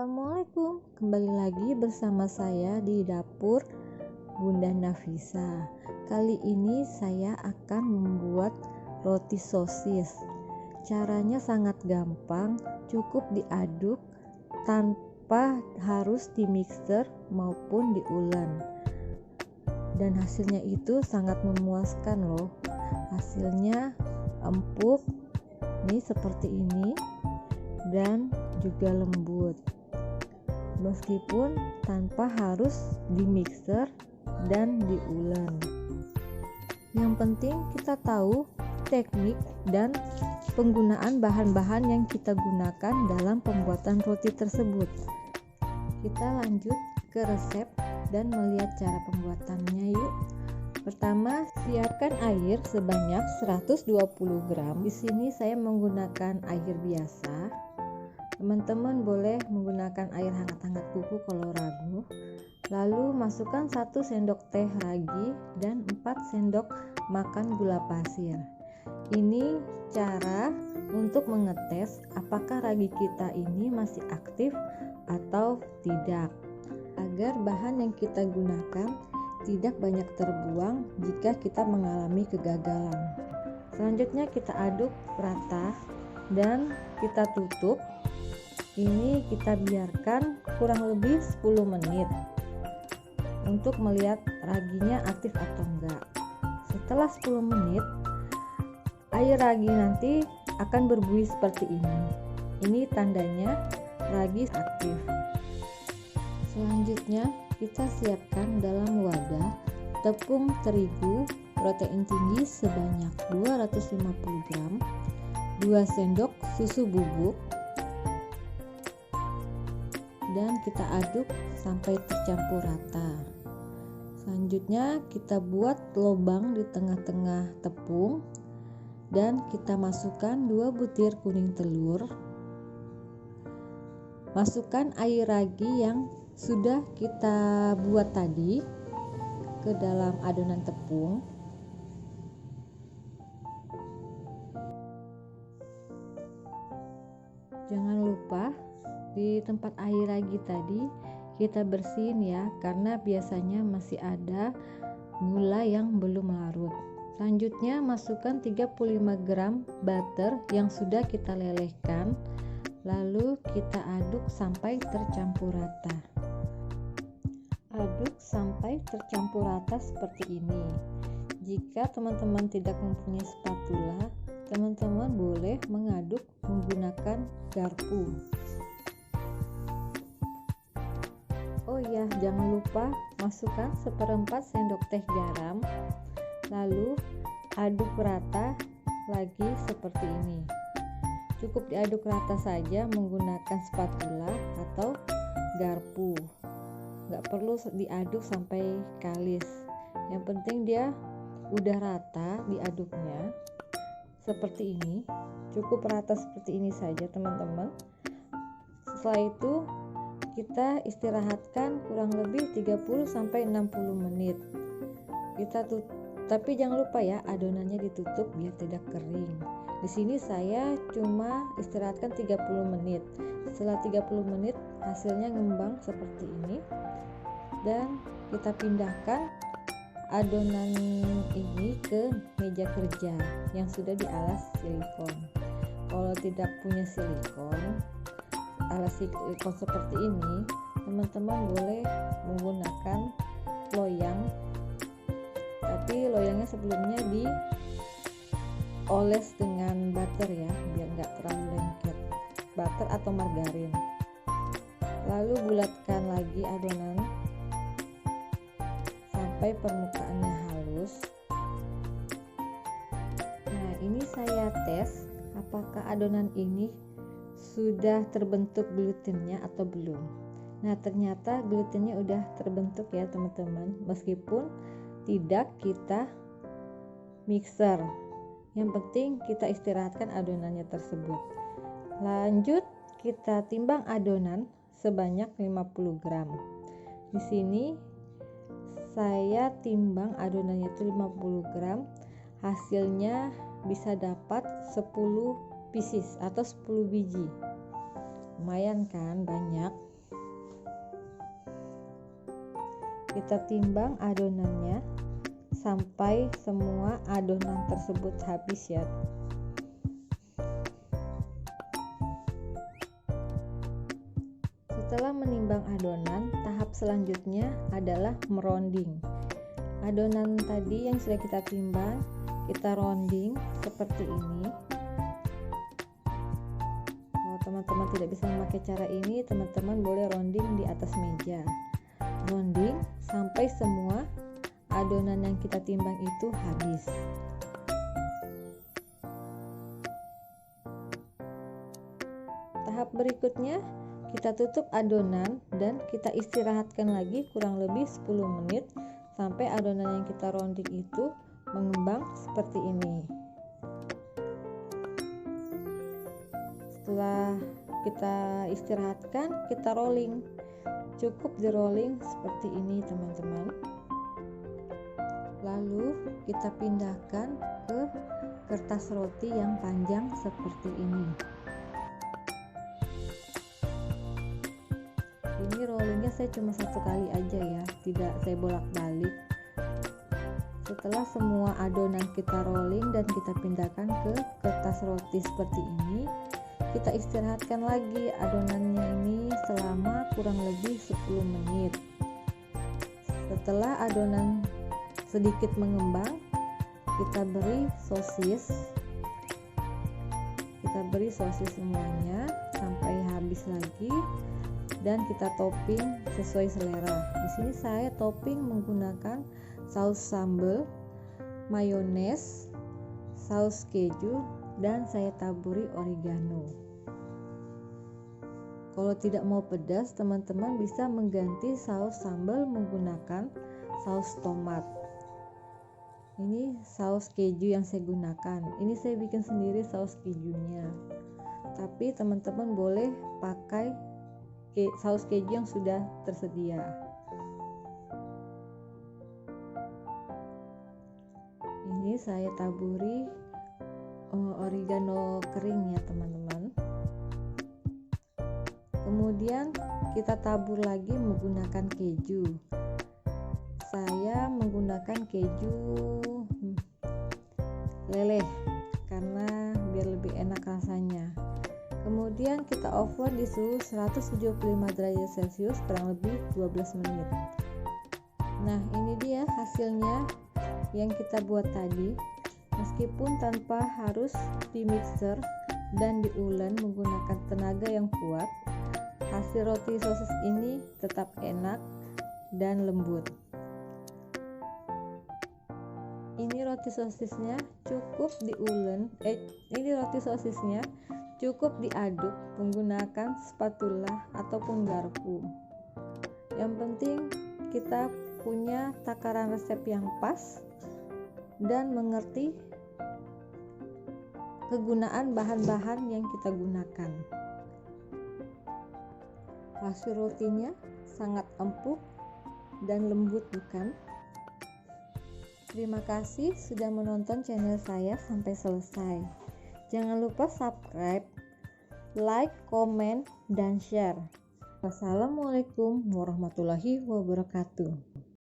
Assalamualaikum, kembali lagi bersama saya di dapur Bunda Nafisa. Kali ini saya akan membuat roti sosis. Caranya sangat gampang, cukup diaduk tanpa harus di mixer maupun diulen. Dan hasilnya itu sangat memuaskan loh. Hasilnya empuk, nih seperti ini, dan juga lembut. Meskipun tanpa harus di mixer dan diulen. Yang penting kita tahu teknik dan penggunaan bahan-bahan yang kita gunakan dalam pembuatan roti tersebut. Kita lanjut ke resep dan melihat cara pembuatannya yuk. Pertama, siapkan air sebanyak 120 gram. Di sini saya menggunakan air biasa. Teman-teman boleh menggunakan air hangat-hangat kuku kalau ragu. Lalu masukkan 1 sendok teh ragi dan 4 sendok makan gula pasir. Ini cara untuk mengetes apakah ragi kita ini masih aktif atau tidak, agar bahan yang kita gunakan tidak banyak terbuang jika kita mengalami kegagalan. Selanjutnya kita aduk rata dan kita tutup. Ini kita biarkan kurang lebih 10 menit untuk melihat raginya aktif atau enggak. Setelah 10 menit, air ragi nanti akan berbuih seperti ini. Ini tandanya ragi aktif. Selanjutnya kita siapkan dalam wadah tepung terigu protein tinggi sebanyak 250 gram, 2 sendok susu bubuk, dan kita aduk sampai tercampur rata. Selanjutnya kita buat lubang di tengah-tengah tepung dan kita masukkan 2 butir kuning telur. Masukkan air ragi yang sudah kita buat tadi ke dalam adonan tepung. Jangan lupa di tempat air ragi tadi kita bersihin ya, karena biasanya masih ada gula yang belum larut. Selanjutnya masukkan 35 gram butter yang sudah kita lelehkan, lalu kita aduk sampai tercampur rata. Aduk sampai tercampur rata seperti ini. Jika teman-teman tidak mempunyai spatula, teman-teman boleh mengaduk menggunakan garpu. Oh ya, jangan lupa masukkan 1/4 sendok teh garam, lalu aduk rata lagi seperti ini. Cukup diaduk rata saja menggunakan spatula atau garpu, nggak perlu diaduk sampai kalis. Yang penting dia udah rata diaduknya seperti ini. Cukup rata seperti ini saja teman-teman. Setelah itu kita istirahatkan kurang lebih 30-60 menit. Tapi jangan lupa ya, adonannya ditutup biar tidak kering. Di sini saya cuma istirahatkan 30 menit. Setelah 30 menit hasilnya ngembang seperti ini. Dan kita pindahkan adonan ini ke meja kerja yang sudah dialas silikon. Kalau tidak punya silikon, alas silikon seperti ini, teman-teman boleh menggunakan loyang, tapi loyangnya sebelumnya dioles dengan butter ya, biar nggak terlalu lengket, butter atau margarin. Lalu bulatkan lagi adonan sampai permukaannya halus. Nah, ini saya tes apakah adonan ini sudah terbentuk glutennya atau belum. Nah, ternyata glutennya udah terbentuk ya teman-teman, meskipun tidak kita mixer. Yang penting kita istirahatkan adonannya tersebut. Lanjut kita timbang adonan sebanyak 50 gram. Di sini saya timbang adonannya itu 50 gram, hasilnya bisa dapat 10 pieces atau 10 biji. Lumayan kan, banyak. kita timbang adonannya sampai semua adonan tersebut habis ya. Setelah menimbang adonan, tahap selanjutnya adalah meronding. Adonan tadi yang sudah kita timbang, kita rounding seperti ini. Kalau teman-teman tidak bisa memakai cara ini, teman-teman boleh rounding di atas meja. Rounding sampai semua adonan yang kita timbang itu habis. Tahap berikutnya, kita tutup adonan dan kita istirahatkan lagi kurang lebih 10 menit sampai adonan yang kita rounding itu mengembang seperti ini. Setelah kita istirahatkan, kita rolling. Cukup di rolling seperti ini teman-teman. Lalu kita pindahkan ke kertas roti yang panjang seperti ini. Ini rollingnya saya cuma satu kali aja ya, tidak saya bolak-balik. Setelah semua adonan kita rolling dan kita pindahkan ke kertas roti seperti ini, kita istirahatkan lagi adonannya ini selama kurang lebih 10 menit. Setelah adonan sedikit mengembang, kita beri sosis. Kita beri sosis semuanya sampai habis lagi. Dan kita topping sesuai selera. Di sini saya topping menggunakan saus sambal, mayones, saus keju, dan saya taburi oregano. Kalau tidak mau pedas, teman-teman bisa mengganti saus sambal menggunakan saus tomat. Ini saus keju yang saya gunakan. Ini saya bikin sendiri saus kejunya. Tapi teman-teman boleh pakai saus keju yang sudah tersedia. Ini saya taburi oregano kering ya teman-teman. Kemudian kita tabur lagi menggunakan keju. Saya menggunakan keju leleh karena biar lebih enak rasanya. Kemudian kita oven di suhu 175 derajat Celcius kurang lebih 12 menit. Nah, ini dia hasilnya yang kita buat tadi. Meskipun tanpa harus di mixer dan diulen menggunakan tenaga yang kuat, hasil roti sosis ini tetap enak dan lembut. Ini roti sosisnya cukup diulen. Ini roti sosisnya cukup diaduk menggunakan spatula ataupun garpu. Yang penting kita punya takaran resep yang pas dan mengerti kegunaan bahan-bahan yang kita gunakan. Hasil rotinya sangat empuk dan lembut, bukan? Terima kasih sudah menonton channel saya sampai selesai. Jangan lupa subscribe, like, komen, dan share. Wassalamualaikum warahmatullahi wabarakatuh.